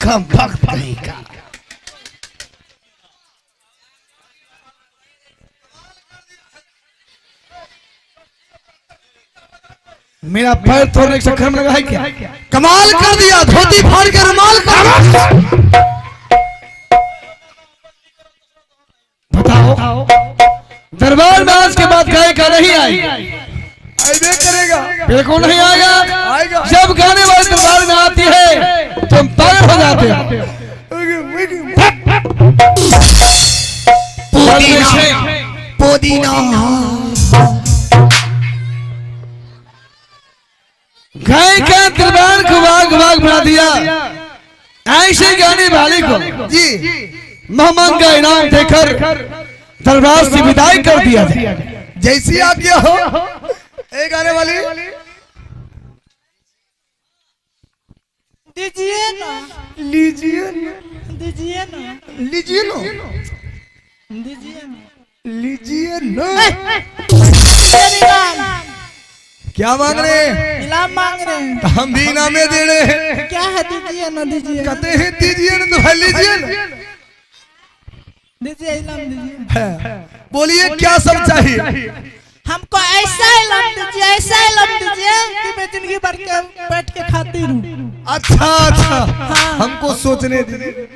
कम भक्त नहीं का। मेरा पैर तोड़ने के चक्कर में लगा है क्या? कमाल कर दिया, धोती फाड़ के रुमाल कर। बताओ दरबार में आज के बाद गायिका नहीं आई? आइबे करेगा। बिल्कुल नहीं आएगा। जब गाने वाले दरबार में आती है तुम पागल हो जाते हो। पुदीना गायिका दरबार को वाग वाग बना दिया। ऐसे गाने वाले को जी मेहमान का इनाम देकर दरबार से विदाई कर दिया। जैसी आज्ञा हो। एक गाने वाली दीजिए ना, लीजिए दीजिए ना, लीजिए लो, दीजिए ना, लीजिए लो। इनाम क्या मांग रहे हैं? इनाम मांग रहे हैं। हम भी इनामे दे रहे हैं। क्या है? दीजिए ना, दीजिए, कहते हैं दीजिए ना तो भाई लीजिए ना। दीजिए इनाम दीजिए। बोलिए क्या सब चाहिए? हमको ऐसा इनाम दीजिए, ऐसा इनाम दीजिए कि मैं जिंदगी भर के बैठ के खाती रहूं। अच्छा हाँ। हमको सोचने दीजिए।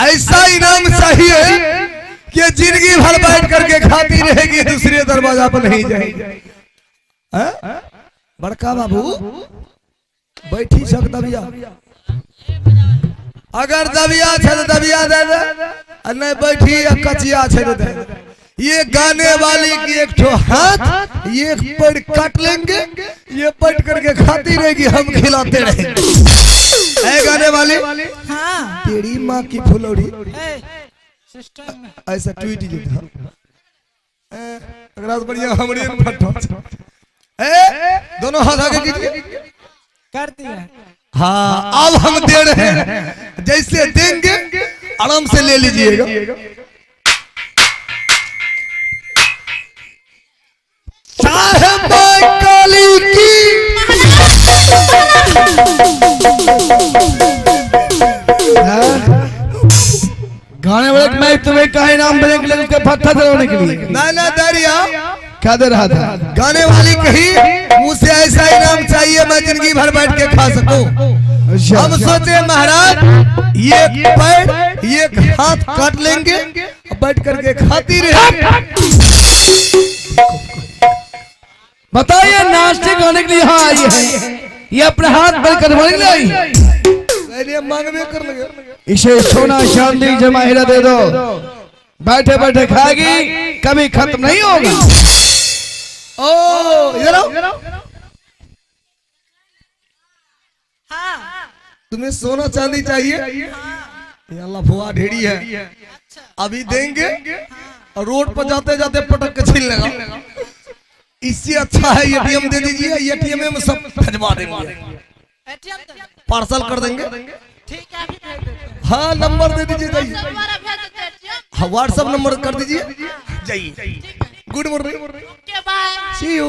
ऐसा इनाम चाहिए कि जिंदगी भर बैठ करके खाती रहेगी, दूसरे दरवाजा पर नहीं जाएगी। बड़का बाबू बैठी सक दबिया, अगर दबिया छे तो दबिया दे दे, और नहीं बैठी कचिया छे तो दे दे। ये गाने वाली की एक ठो हाथ ये पेड़ काट लेंगे, ये बैठ करके खाती रहेगी, हम खिलाते रहेंगे। ऐ गाने वाली हाँ। तेरी माँ की फुलौड़ी सिस्टम में ऐसा ट्वीट ही था। अगर बढ़िया हमरे फटो दोनों हाथ आगे कीजिए। कर दिया। हाँ अब हम दे रहे हैं, जैसे देंगे आराम से ले लीजिएगा। साहेब काली की गाने वाले मैं तुम्हें कहा इनाम देने के लिए, उसके पत्थर चलाने के लिए। ना दरिया क्या दे रहा था? गाने वाली कही मुझसे ऐसा इनाम चाहिए मैं जिंदगी भर बैठ के खा सकूं। हम सोचे महाराज ये पैर ये हाथ काट लेंगे, बैठ करके खाती रहे। बताइए नाश्ते खाने के लिए यहाँ आई है, ये अपने हाथ पर करवाने के लिए आई? मांगवे कर लगे। इसे सोना चांदी जमाहिरा दे दो, बैठे बैठे खाएगी, कभी खत्म नहीं होगी। ओ इधर आओ। हाँ। तुम्हें सोना चांदी चाहिए? ये अल्लाह भुआ ढेड़ी है, अभी देंगे और रोड पर जाते जाते पटक के छीन लेगा। इससे अच्छा है एटीएम दे दीजिए, एटीएम में सब भजवा देंगे, पार्सल कर देंगे। ठीक है, अभी भेज देते हैं। हाँ नंबर दे दीजिए, जाइए। दोबारा भेज देते हैं। हाँ व्हाट्सएप नंबर कर दीजिए, जाइए। Good morning, okay bye, see you.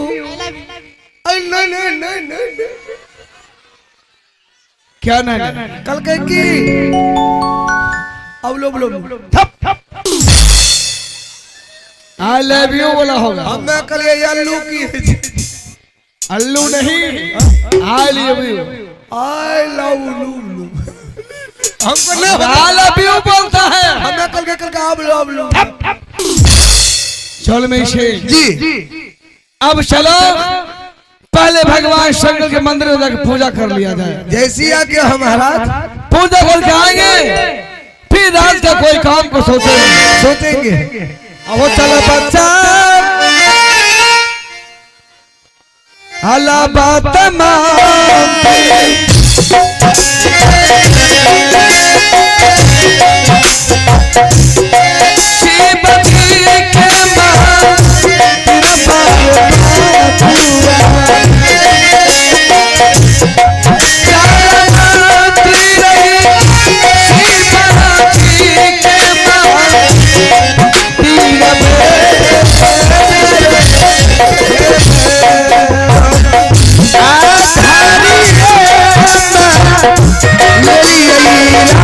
नहीं क्या नहीं? कल कह की अब लो आई लव यू बोला होगा। हम मैं कल ये अल्लू की अल्लू नहीं, I love you. I love लू हमको आई लव यू बोलता है। हमें कल का अब लो चल में से जी। अब चलो पहले भगवान शंकर के मंदिर में जाकर पूजा कर लिया जाए। जैसी आके हम महाराज पूजा करके आएंगे, फिर रात का कोई काम को सोचेंगे। अब वो चलो बच्चा अल्लाह बात मानते शिव जी के मान तेरा पार मेरी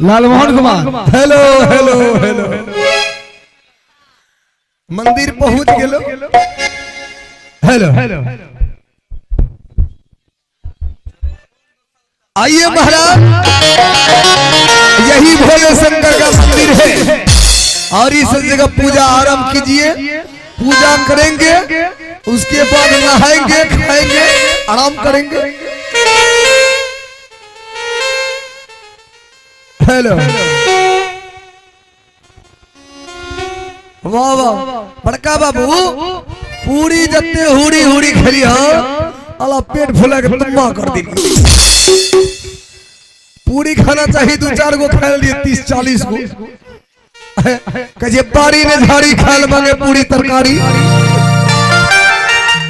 Lalmohan Kumar hello hello hello मंदिर पहुंच गेलो हेलो आइए महाराज, यही भोले शंकर का मंदिर है और इस जगह पूजा आरंभ कीजिए। पूजा करेंगे, उसके बाद नहाएंगे, खाएंगे, आराम करेंगे। हेलो वाह वाह बड़का बाबू, पूरी जत्ते हुड़ी हुड़ी खेली अला पेट फुला के तुम्मा कर दी। पूरी खाना चाहिए, 2-4 गो खा लिए 30-40 गो। कहे बारी ने झाड़ी खाल मांगे पूरी तरकारी,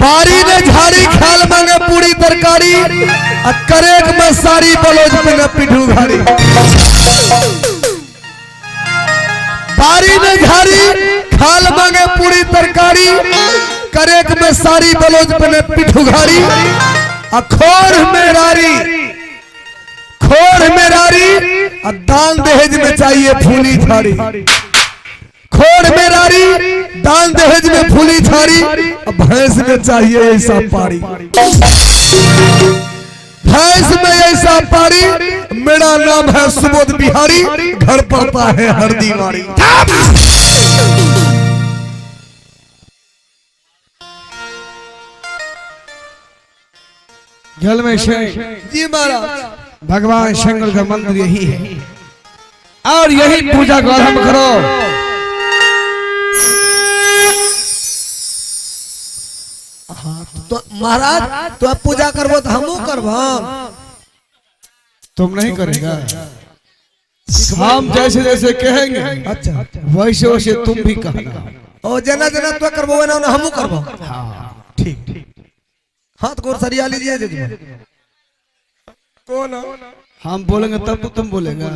बारी ने झाड़ी खाल मांगे पूरी तरकारी, करेक में सारी बलोज पे न पिठू घाड़ी। बारी ने झाड़ी खाल मांगे पूरी तरकारी, करेक में सारी बलोज पे न पिठू घाड़ी। खोर मेरारी दान दहेज में चाहिए फूली थारी। खोर मेरारी दान दहेज में फूली थारी, भैंस में चाहिए ऐसा पारी। भैंस में ऐसा पारी, मेरा नाम है सुबोध बिहारी, घर पड़ता है हरदीवारी। जल में से जी महाराज, भगवान शंकर का मंदिर यही है और यही पूजा को आरंभ करो। तो महाराज तो पूजा करबो तो हमू करबो। तुम नहीं करेगा, हम जैसे जैसे कहेंगे अच्छा वैसे वैसे तुम भी कहना। और जना जना तो करबो ना हमू करबो। ठीक हाथ गोर सरिया लीजिए जी। कौन हम बोलेंगे तब तो तुम बोलेगा।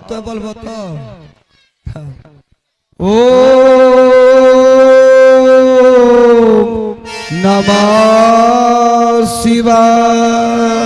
तो बोलबो तो ओ नमः शिवाय।